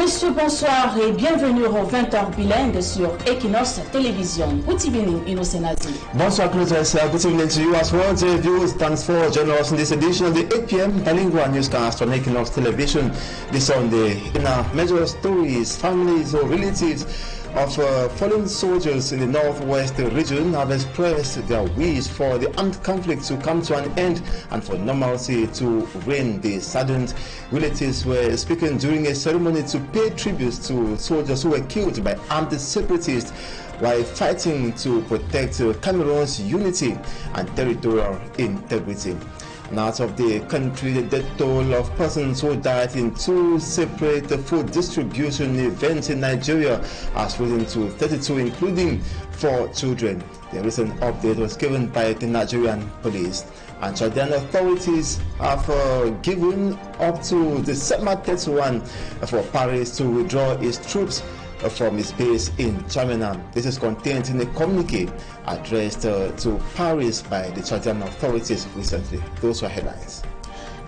Messieurs, bonsoir et bienvenue au 20H Bilingue sur Quinoxe Télévision. Good evening, Innocent. Bonsoir, Clarissa. Good evening to you as well, dear viewers. Thanks for joining us in this edition of the 8 p.m. bilingual newscast on Quinoxe Television this Sunday. In our major stories, families or relatives of fallen soldiers in the northwest region have expressed their wish for the armed conflict to come to an end and for normalcy to reign. The saddened relatives were speaking during a ceremony to pay tributes to soldiers who were killed by armed separatists while fighting to protect Cameroon's unity and territorial integrity. And out of the country, the death toll of persons who died in two separate food distribution events in Nigeria has risen to 32, including 4 children. The recent update was given by the Nigerian police. And Chadian authorities have given up to December 31 for Paris to withdraw its troops from its base in Germany. This is contained in a communique addressed to Paris by the Chadian authorities recently. Those were headlines.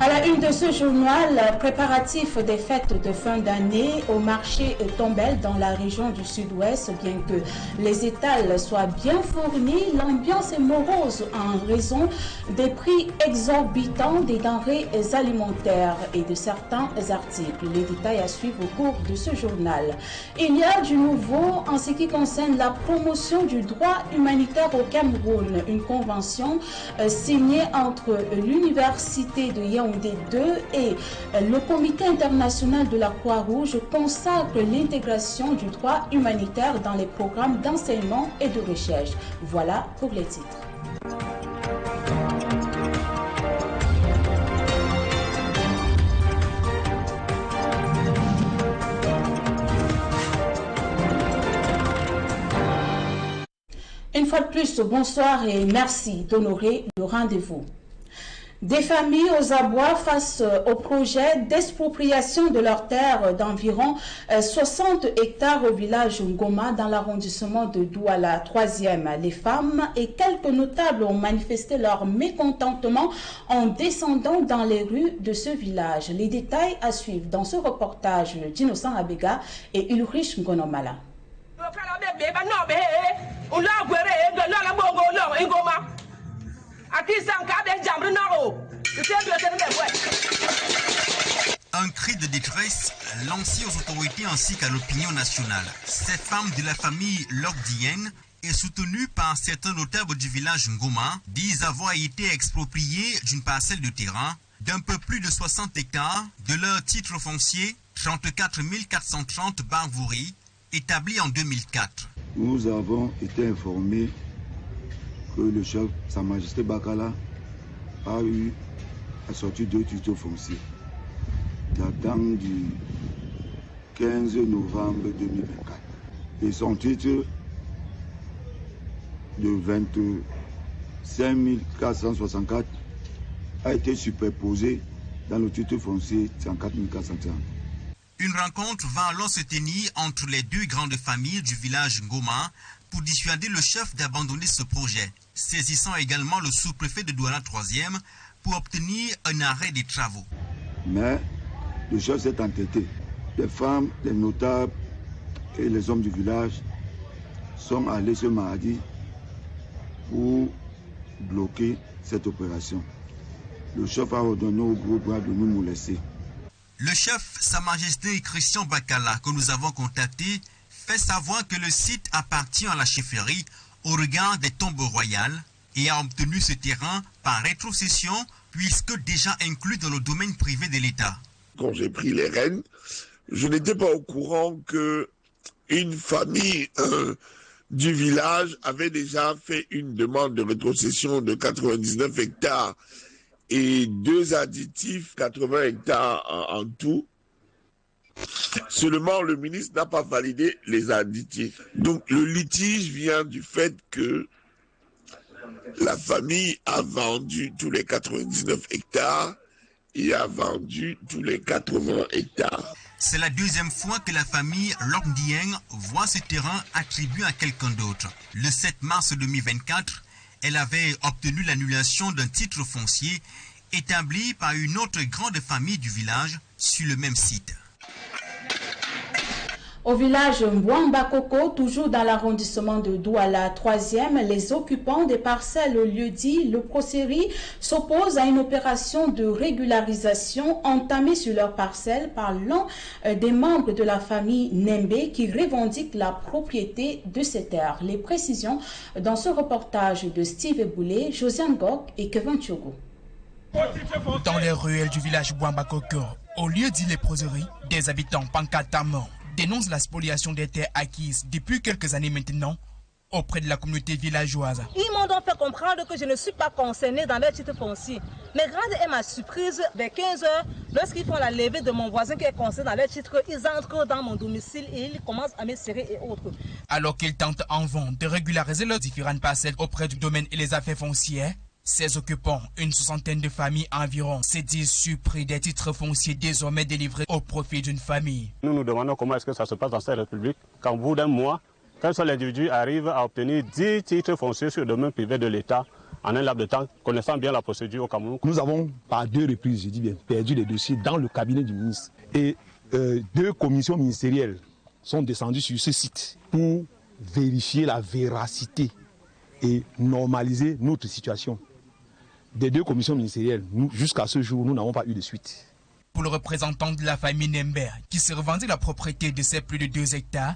À la une de ce journal, préparatifs des fêtes de fin d'année au marché Tombelle dans la région du sud-ouest. Bien que les étals soient bien fournis, l'ambiance est morose en raison des prix exorbitants des denrées alimentaires et de certains articles. Les détails à suivre au cours de ce journal. Il y a du nouveau en ce qui concerne la promotion du droit humanitaire au Cameroun. Une convention signée entre l'université de Yaoundé 2 et le Comité international de la Croix-Rouge consacre l'intégration du droit humanitaire dans les programmes d'enseignement et de recherche. Voilà pour les titres. Une fois de plus, bonsoir et merci d'honorer le rendez-vous. Des familles aux abois face au projet d'expropriation de leurs terres d'environ 60 hectares au village Ngoma dans l'arrondissement de Douala 3e. Les femmes et quelques notables ont manifesté leur mécontentement en descendant dans les rues de ce village. Les détails à suivre dans ce reportage d'Innocent Abega et Ulrich Ngonomala. Un cri de détresse lancé aux autorités ainsi qu'à l'opinion nationale. Ces femmes de la famille Logdienne et soutenues par certains notables du village Ngoma disent avoir été expropriées d'une parcelle de terrain d'un peu plus de 60 hectares de leur titre foncier 34 430 Barvoury établi en 2004. Nous avons été informés que le chef, Sa Majesté Bakala, a eu à sortir 2 titres fonciers datant du 15 novembre 2024. Et son titre de 25 464 a été superposé dans le titre foncier 34 430. Une rencontre va alors se tenir entre les deux grandes familles du village Ngoma pour dissuader le chef d'abandonner ce projet, saisissant également le sous-préfet de Douala 3e pour obtenir un arrêt des travaux. Mais le chef s'est entêté. Les femmes, les notables et les hommes du village sont allés ce mardi pour bloquer cette opération. Le chef a ordonné au groupe de nous laisser. Le chef, Sa Majesté Christian Bakala, que nous avons contacté, fait savoir que le site appartient à la chefferie au regard des tombes royales et a obtenu ce terrain par rétrocession puisque déjà inclus dans le domaine privé de l'État. Quand j'ai pris les rênes, je n'étais pas au courant que une famille du village avait déjà fait une demande de rétrocession de 99 hectares et 2 additifs, 80 hectares en tout. Seulement, le ministre n'a pas validé les additifs. Donc, le litige vient du fait que la famille a vendu tous les 99 hectares et a vendu tous les 80 hectares. C'est la deuxième fois que la famille Logdieng voit ce terrain attribué à quelqu'un d'autre. Le 7 mars 2024, elle avait obtenu l'annulation d'un titre foncier établi par une autre grande famille du village sur le même site. Au village Mbouamba-Koko, toujours dans l'arrondissement de Douala 3e, les occupants des parcelles au lieu-dit Le Procéry s'opposent à une opération de régularisation entamée sur leurs parcelles par l'un des membres de la famille Nembe qui revendique la propriété de ces terres. Les précisions dans ce reportage de Steve Eboulé, Josiane Gok et Kevin Tchogo. Dans les ruelles du village Mbouamba-Koko, au lieu-dit Les Procéry, des habitants pancatamment dénoncent la spoliation des terres acquises depuis quelques années maintenant auprès de la communauté villageoise. Ils m'ont donc fait comprendre que je ne suis pas concernée dans leur titre foncier. Mais grande est ma surprise, vers 15 h, lorsqu'ils font la levée de mon voisin qui est concerné dans leur titre, ils entrent dans mon domicile et ils commencent à me serrer et autres. Alors qu'ils tentent en vain de régulariser leurs différentes parcelles auprès du domaine et les affaires foncières, ces occupants, une soixantaine de familles environ, se disent surpris des titres fonciers désormais délivrés au profit d'une famille. Nous nous demandons comment est-ce que ça se passe dans cette république, qu'en bout d'un mois, qu'un seul individu arrive à obtenir 10 titres fonciers sur le domaine privé de l'État en un laps de temps, connaissant bien la procédure au Cameroun. Nous avons par 2 reprises, je dis bien, perdu les dossiers dans le cabinet du ministre. Et 2 commissions ministérielles sont descendues sur ce site pour vérifier la véracité et normaliser notre situation. Des 2 commissions ministérielles, jusqu'à ce jour, nous n'avons pas eu de suite. Pour le représentant de la famille Nembe, qui se revendique la propriété de ces plus de 2 hectares,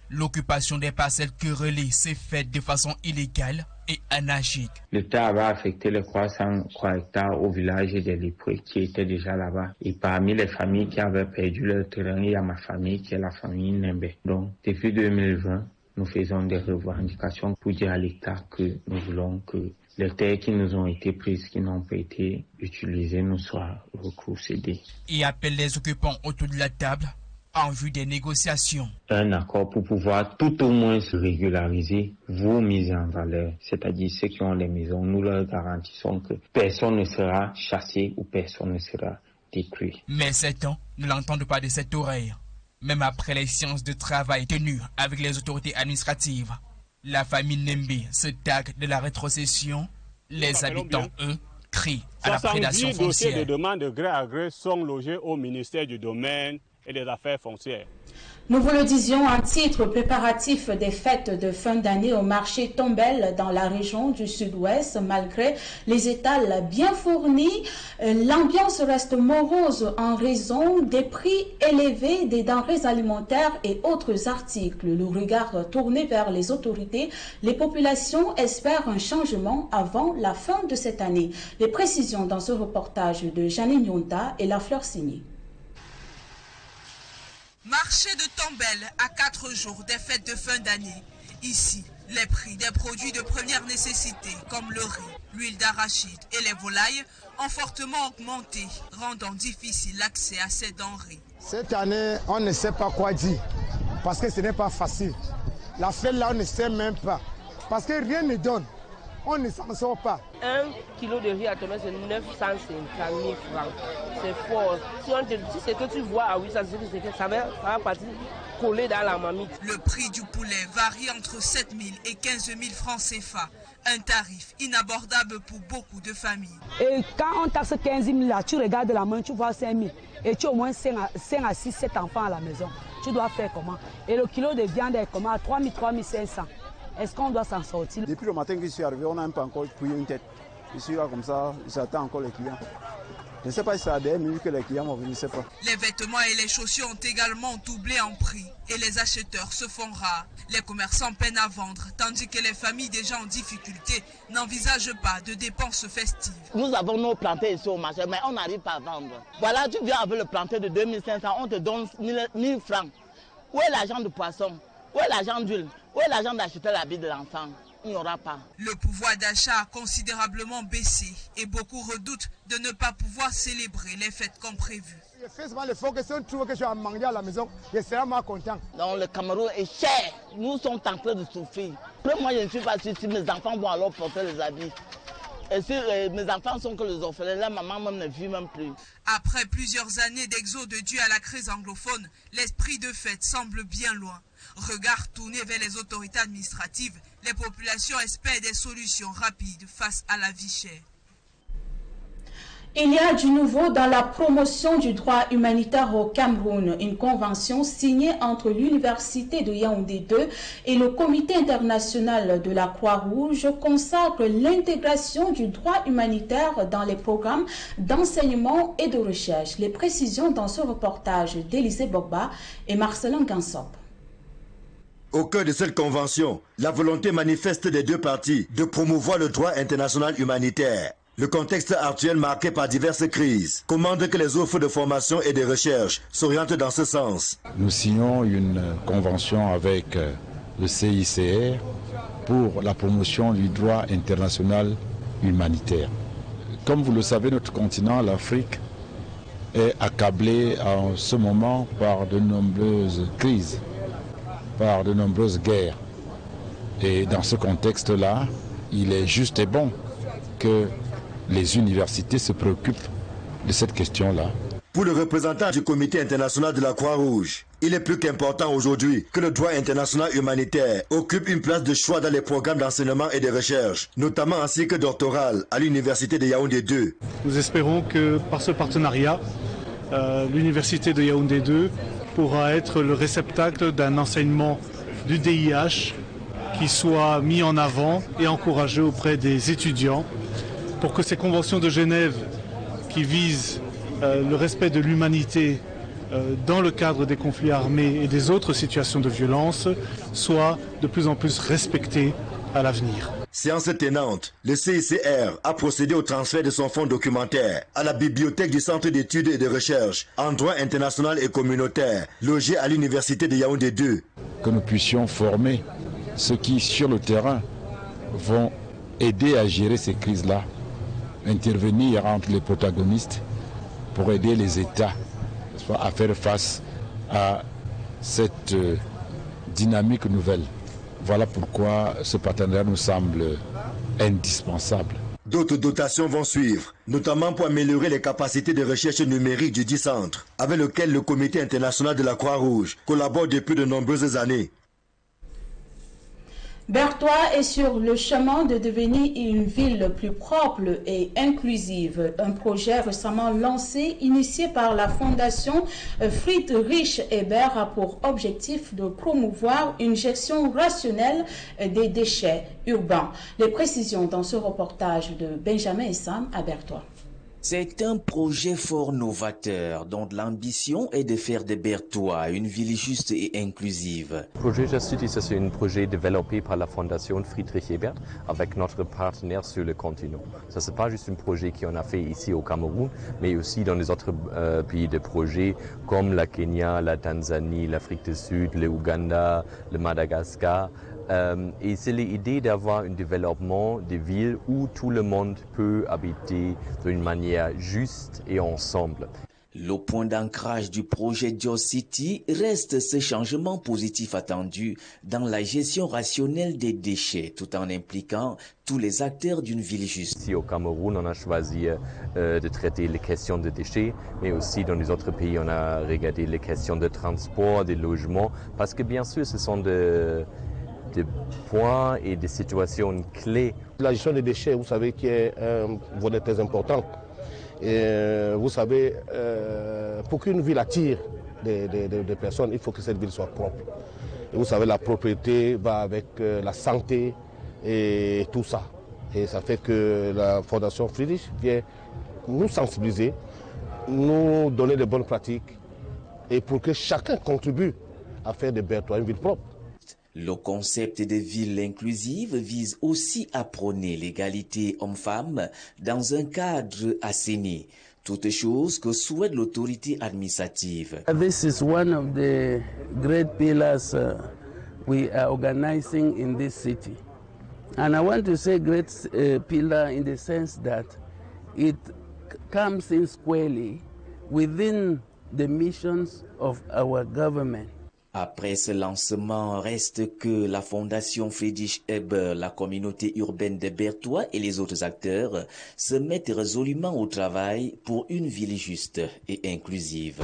l'occupation des parcelles querellées s'est faite de façon illégale et anarchique. L'État va affecter les 300 hectares au village des lépreux qui étaient déjà là-bas. Et parmi les familles qui avaient perdu leur terrain, il y a ma famille qui est la famille Nembe. Donc, depuis 2020, nous faisons des revendications pour dire à l'État que nous voulons que les terres qui nous ont été prises, qui n'ont pas été utilisées, nous soient recoursées. Et appelle les occupants autour de la table en vue des négociations. Un accord pour pouvoir tout au moins se régulariser vos mises en valeur, c'est-à-dire ceux qui ont les maisons, nous leur garantissons que personne ne sera chassé ou personne ne sera détruit. Mais certains ne l'entendent pas de cette oreille. Même après les séances de travail tenues avec les autorités administratives, la famille Nembe se targue de la rétrocession. Les habitants, eux, crient à la prédation foncière. 70 dossiers de demande de gré à gré sont logés au ministère du Domaine et des Affaires foncières. Nous vous le disions, un titre préparatif des fêtes de fin d'année au marché Tombelle dans la région du sud-ouest. Malgré les étals bien fournis, l'ambiance reste morose en raison des prix élevés des denrées alimentaires et autres articles. Le regard tourné vers les autorités, les populations espèrent un changement avant la fin de cette année. Les précisions dans ce reportage de Janine Yonta et La Fleur Signée. Marché de Tombelle à 4 jours des fêtes de fin d'année. Ici, les prix des produits de première nécessité comme le riz, l'huile d'arachide et les volailles ont fortement augmenté, rendant difficile l'accès à ces denrées. Cette année, on ne sait pas quoi dire parce que ce n'est pas facile. La fête là, on ne sait même pas parce que rien ne donne. On ne s'en sort pas. 1 kilo de riz à Tombelle, c'est 950 000 francs. C'est fort. Si c'est ce que tu vois à 800, ça va partir coller dans la mamie. Le prix du poulet varie entre 7 000 et 15 000 francs CFA. Un tarif inabordable pour beaucoup de familles. Et quand on taxe 15 000 là, tu regardes la main, tu vois 5 000. Et tu as au moins 5 à 6, 7 enfants à la maison. Tu dois faire comment? Et le kilo de viande est comment? À 3 000, 3 500. Est-ce qu'on doit s'en sortir? Depuis le matin que je suis arrivé, on n'a même pas encore pris une tête. Je suis là comme ça, j'attends encore les clients. Je ne sais pas si c'est à des minutes que les clients vont venir, je ne sais pas. Les vêtements et les chaussures ont également doublé en prix et les acheteurs se font rares. Les commerçants peinent à vendre, tandis que les familles déjà en difficulté n'envisagent pas de dépenses festives. Nous avons nos plantés ici au marché, mais on n'arrive pas à vendre. Voilà, tu viens avec le planté de 2500, on te donne 1000 francs. Où est l'argent de poisson? Où est l'argent d'huile? Où est l'argent d'acheter l'habit de l'enfant? Il n'y aura pas. Le pouvoir d'achat a considérablement baissé et beaucoup redoutent de ne pas pouvoir célébrer les fêtes comme prévu. Je fais souvent l'effort que si on trouve que je vais manger à la maison, je serai vraiment content. Donc le Cameroun est cher. Nous sommes en train de souffrir. Moi, je ne suis pas sûr si mes enfants vont alors porter les habits. Et si mes enfants sont que les orphelins, la maman même ne vit même plus. Après plusieurs années d'exode dû à la crise anglophone, l'esprit de fête semble bien loin. Regard tourné vers les autorités administratives, les populations espèrent des solutions rapides face à la vie chère. Il y a du nouveau dans la promotion du droit humanitaire au Cameroun. Une convention signée entre l'Université de Yaoundé 2 et le Comité international de la Croix-Rouge consacre l'intégration du droit humanitaire dans les programmes d'enseignement et de recherche. Les précisions dans ce reportage d'Élisée Bogba et Marcelin Gansop. Au cœur de cette convention, la volonté manifeste des deux parties de promouvoir le droit international humanitaire. Le contexte actuel marqué par diverses crises commande que les offres de formation et de recherche s'orientent dans ce sens. Nous signons une convention avec le CICR pour la promotion du droit international humanitaire. Comme vous le savez, notre continent, l'Afrique, est accablé en ce moment par de nombreuses crises, par de nombreuses guerres. Et dans ce contexte-là, il est juste et bon que les universités se préoccupent de cette question-là. Pour le représentant du Comité international de la Croix-Rouge, il est plus qu'important aujourd'hui que le droit international humanitaire occupe une place de choix dans les programmes d'enseignement et de recherche, notamment en cycle doctoral à l'Université de Yaoundé 2. Nous espérons que par ce partenariat, l'Université de Yaoundé 2 pourra être le réceptacle d'un enseignement du DIH qui soit mis en avant et encouragé auprès des étudiants, pour que ces conventions de Genève qui visent le respect de l'humanité dans le cadre des conflits armés et des autres situations de violence soient de plus en plus respectées à l'avenir. Séance tenante, le CICR a procédé au transfert de son fonds documentaire à la bibliothèque du Centre d'études et de recherche en droit international et communautaire, logé à l'Université de Yaoundé 2. Que nous puissions former ceux qui, sur le terrain, vont aider à gérer ces crises-là, intervenir entre les protagonistes pour aider les États à faire face à cette dynamique nouvelle. Voilà pourquoi ce partenariat nous semble indispensable. D'autres dotations vont suivre, notamment pour améliorer les capacités de recherche numérique du dit centre, avec lequel le Comité international de la Croix-Rouge collabore depuis de nombreuses années. Berthois est sur le chemin de devenir une ville plus propre et inclusive. Un projet récemment lancé, initié par la Fondation Friedrich Ebert, a pour objectif de promouvoir une gestion rationnelle des déchets urbains. Les précisions dans ce reportage de Benjamin et Sam à Berthois. C'est un projet fort novateur dont l'ambition est de faire de Berthois une ville juste et inclusive. Le projet Just City, c'est un projet développé par la Fondation Friedrich Ebert avec notre partenaire sur le continent. Ça, c'est pas juste un projet qu'on a fait ici au Cameroun, mais aussi dans les autres pays de projets comme la Kenya, la Tanzanie, l'Afrique du Sud, le Ouganda, le Madagascar. Et c'est l'idée d'avoir un développement de villes où tout le monde peut habiter d'une manière juste et ensemble. Le point d'ancrage du projet Just City reste ce changement positif attendu dans la gestion rationnelle des déchets, tout en impliquant tous les acteurs d'une ville juste. Ici au Cameroun, on a choisi de traiter les questions de déchets, mais aussi dans les autres pays, on a regardé les questions de transport, des logements, parce que bien sûr, ce sont des points et des situations clés. La gestion des déchets, vous savez, qui est un volet très important. Et vous savez, pour qu'une ville attire des personnes, il faut que cette ville soit propre. Et vous savez, la propriété va avec la santé et tout ça. Et ça fait que la Fondation Friedrich vient nous sensibiliser, nous donner de bonnes pratiques et pour que chacun contribue à faire de Berthois une ville propre. Le concept de ville inclusive vise aussi à prôner l'égalité homme-femme dans un cadre assaini, toute chose que souhaite l'autorité administrative. This is one of the great pillars we are organizing in this city. And I want to say great pillar in the sense that it comes in squarely within the missions of our government. Après ce lancement, reste que la Fondation Friedrich Ebert, la communauté urbaine de Berthois et les autres acteurs se mettent résolument au travail pour une ville juste et inclusive.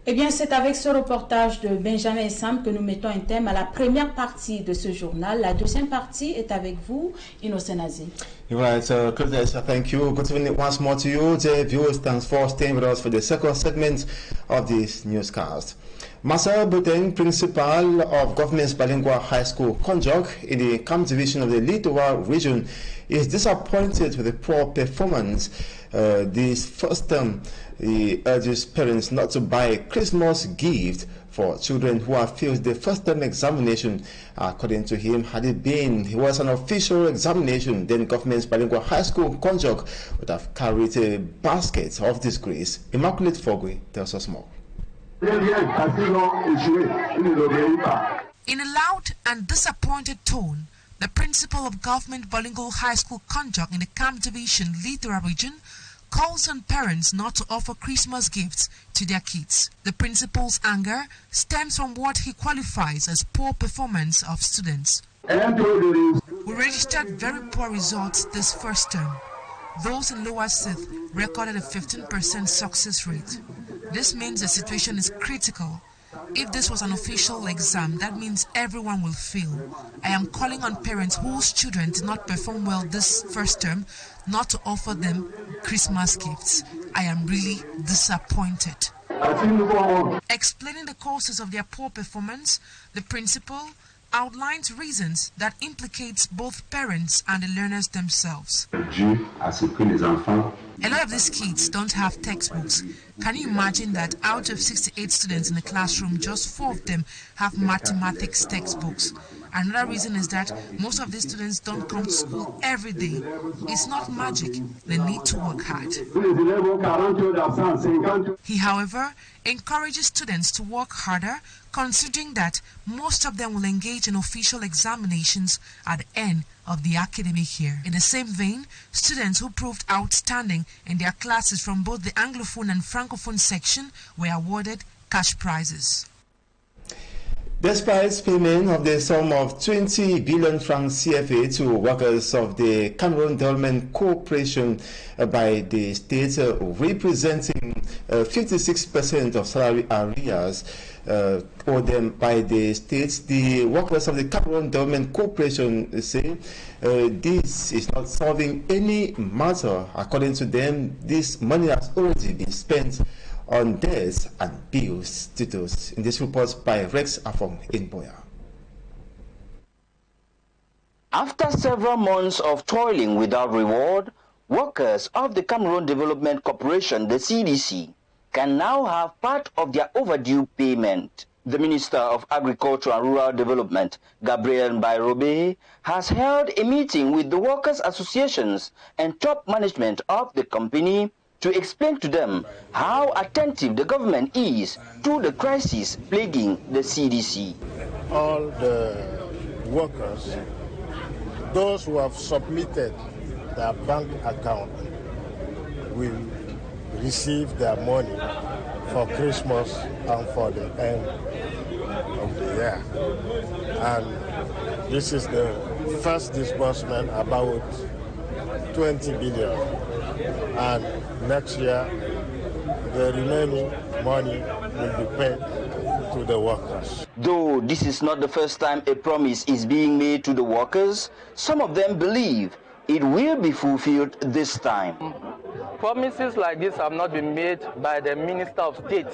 Eh bien, c'est avec ce reportage de Benjamin et Sam que nous mettons un thème à la première partie de ce journal. La deuxième partie est avec vous, Innocent Nazi. Right, Curtis, thank you. Good evening once more to you, dear viewers. Thanks for staying with us for the second segment of this newscast. Massa Buteng, principal of Government's Bilingue High School, Konjok, in the Kam Division of the Littoral region, is disappointed with the poor performance this first term. He urges parents not to buy a Christmas gift for children who have failed the first term examination. According to him, had it was an official examination, then Government's Bilingue High School, Konjok, would have carried a basket of disgrace. Immaculate Fogwe tells us more. In a loud and disappointed tone, the principal of Government Bilingual High School Konjok in the Kam Division, Littoral region, calls on parents not to offer Christmas gifts to their kids. The principal's anger stems from what he qualifies as poor performance of students. We registered very poor results this first term. Those in Lower Sith recorded a 15% success rate. This means the situation is critical. If this was an official exam, that means everyone will fail. I am calling on parents whose children did not perform well this first term not to offer them Christmas gifts. I am really disappointed. Explaining the causes of their poor performance, the principal outlines reasons that implicates both parents and the learners themselves. A lot of these kids don't have textbooks. Can you imagine that out of 68 students in the classroom, just 4 of them have mathematics textbooks? Another reason is that most of these students don't come to school every day. It's not magic. They need to work hard. He, however, encourages students to work harder, considering that most of them will engage in official examinations at the end of the academic year. In the same vein, students who proved outstanding in their classes from both the Anglophone and Francophone section were awarded cash prizes. Despite payment of the sum of 20 billion francs CFA to workers of the Cameroon Development Corporation by the state, representing 56% of salary arrears owed them by the states, the workers of the Cameroon Development Corporation say this is not solving any matter. According to them, this money has already been spent on debts and bills. Details in this report by Rex Afong in Boya. After several months of toiling without reward, workers of the Cameroon Development Corporation, the CDC, can now have part of their overdue payment. The Minister of Agriculture and Rural Development, Gabriel Mbairobe, has held a meeting with the workers' associations and top management of the company to explain to them how attentive the government is to the crisis plaguing the CDC. All the workers, those who have submitted their bank account, will receive their money for Christmas and for the end of the year. And this is the first disbursement, about 20 billion. And next year, the remaining money will be paid to the workers. Though this is not the first time a promise is being made to the workers, some of them believe it will be fulfilled this time. Promises like this have not been made by the Minister of State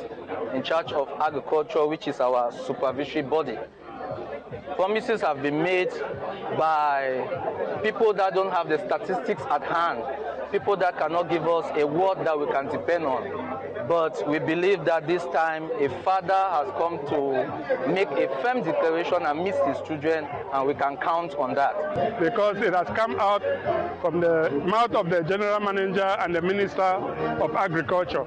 in charge of Agriculture, which is our supervisory body. Promises have been made by people that don't have the statistics at hand, people that cannot give us a word that we can depend on. But we believe that this time a father has come to make a firm declaration and meet his children, and we can count on that. Because it has come out from the mouth of the General Manager and the Minister of Agriculture.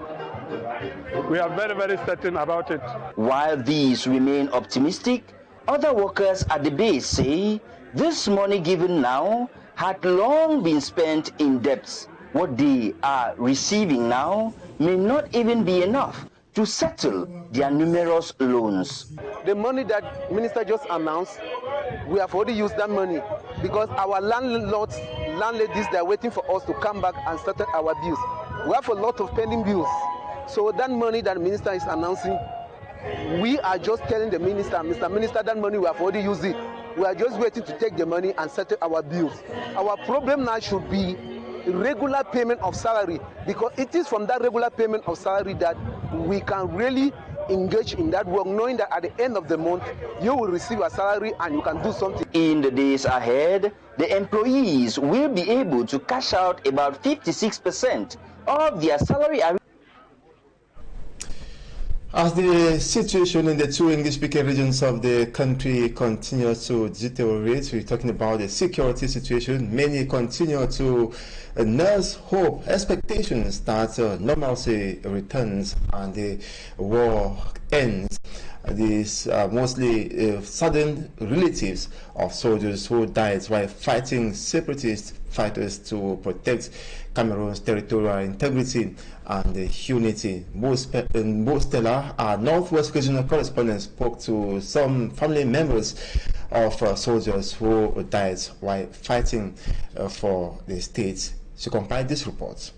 We are very, very certain about it. While these remain optimistic, other workers at the base say this money given now had long been spent in debts. What they are receiving now may not even be enough to settle their numerous loans. The money that Minister just announced, we have already used that money because our landladies, they are waiting for us to come back and settle our bills. We have a lot of pending bills. So that money that the minister is announcing, we are just telling the minister, Mr. Minister, that money we have already used it. We are just waiting to take the money and settle our bills. Our problem now should be regular payment of salary, because it is from that regular payment of salary that we can really engage in that work, knowing that at the end of the month you will receive a salary and you can do something. In the days ahead, the employees will be able to cash out about 56% of their salary. As the situation in the two English-speaking regions of the country continues to deteriorate, we're talking about the security situation. Many continue to nurse hope, expectations that normalcy returns and the war ends. These are mostly sudden relatives of soldiers who died while fighting separatist fighters to protect Cameroon's territorial integrity and unity. Stella, our Northwest Regional correspondent, spoke to some family members of soldiers who died while fighting for the state. She compiled this report.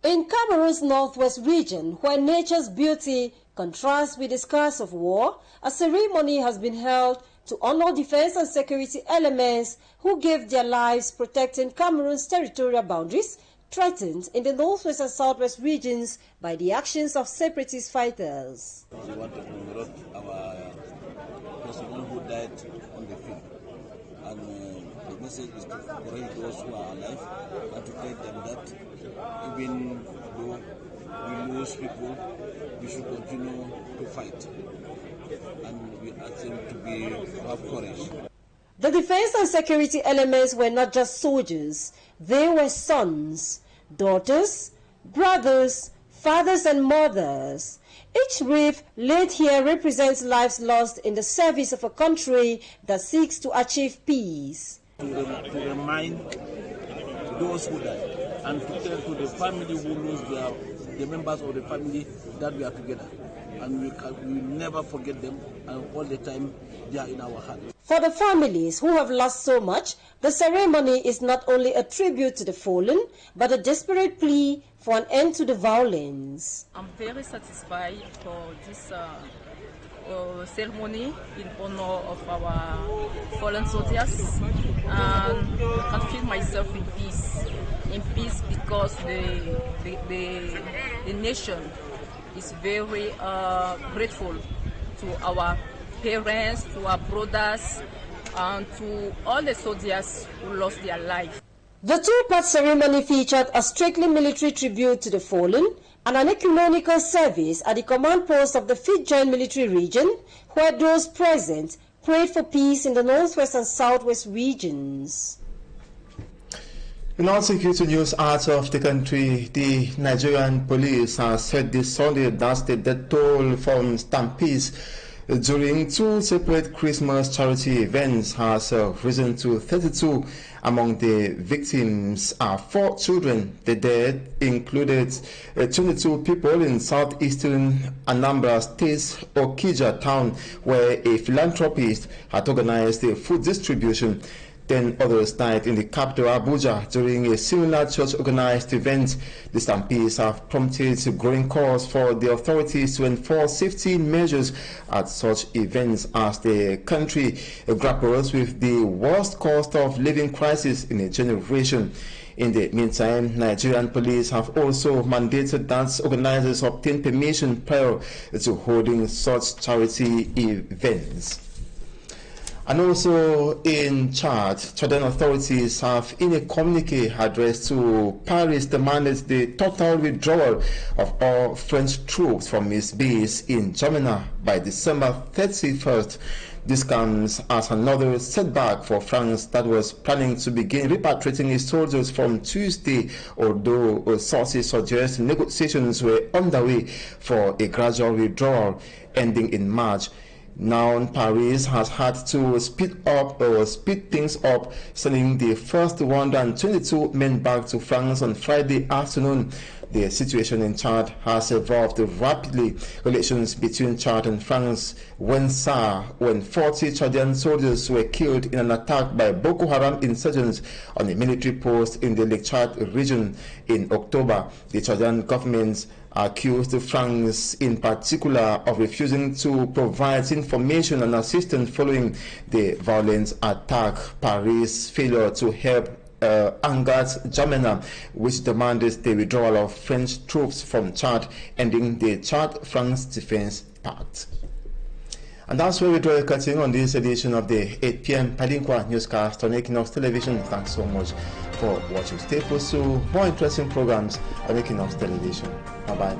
In Cameroon's northwest region, where nature's beauty contrasts with the scars of war, a ceremony has been held to honor defense and security elements who gave their lives protecting Cameroon's territorial boundaries threatened in the northwest and southwest regions by the actions of separatist fighters. We want to commemorate our personnel who died on the field. And the message is to encourage those who are alive and to tell them that even though we lose people, we should continue to fight. And we ask them to have courage. The defense and security elements were not just soldiers. They were sons, daughters, brothers, fathers and mothers. Each wreath laid here represents lives lost in the service of a country that seeks to achieve peace. To remind those who died and to tell to the family who lose the members of the family that we are together. And we will never forget them, and all the time they are in our heart. For the families who have lost so much, the ceremony is not only a tribute to the fallen, but a desperate plea for an end to the violence. I'm very satisfied for this ceremony in honor of our fallen soldiers, and I can feel myself in peace because the nation is very grateful to our parents, to our brothers, and to all the soldiers who lost their life. The two-part ceremony featured a strictly military tribute to the fallen and an ecumenical service at the command post of the 5th Joint Military Region, where those present prayed for peace in the northwest and southwest regions. In all security news out of the country, the Nigerian police has said this Sunday that the death toll from stampedes during two separate Christmas charity events has risen to 32. Among the victims are 4 children. The death included 22 people in southeastern Anambra State's Okija town, where a philanthropist had organized a food distribution. 10 others died in the capital Abuja during a similar church-organized event. The stampedes have prompted growing calls for the authorities to enforce safety measures at such events as the country grapples with the worst cost of living crisis in a generation. In the meantime, Nigerian police have also mandated that organizers obtain permission prior to holding such charity events. And also in Chad, Chadian authorities have in a communique addressed to Paris demanded the total withdrawal of all French troops from its base in Jamena by December 31st. This comes as another setback for France that was planning to begin repatriating its soldiers from Tuesday, although sources suggest negotiations were underway for a gradual withdrawal ending in March. Now, Paris has had to speed things up, sending the first 122 men back to France on Friday afternoon. The situation in Chad has evolved rapidly. Relations between Chad and France went sour when 40 Chadian soldiers were killed in an attack by Boko Haram insurgents on a military post in the Lake Chad region in October. The Chadian government accused France in particular of refusing to provide information and assistance following the violent attack. Paris' failure to help angered Germany, which demanded the withdrawal of French troops from Chad, ending the Chad-France Defense Pact. And that's where we draw a curtain on this edition of the 8 p.m. Bilingue newscast on Quinoxe Television. Thanks so much for watching. Stay posted to more interesting programs on Quinoxe Television. Bye-bye.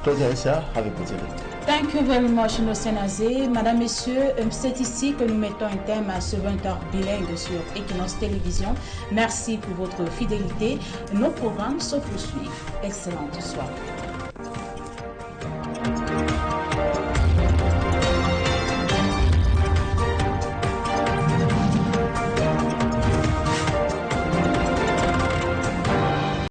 Claudia, have a good day. Thank you very much, Innocent Azé. Madame, Messieurs, c'est ici que nous mettons un thème à ce 20h bilingue sur Quinoxe Télévision. Merci pour votre fidélité. Nos programmes se poursuivent. Excellente soirée.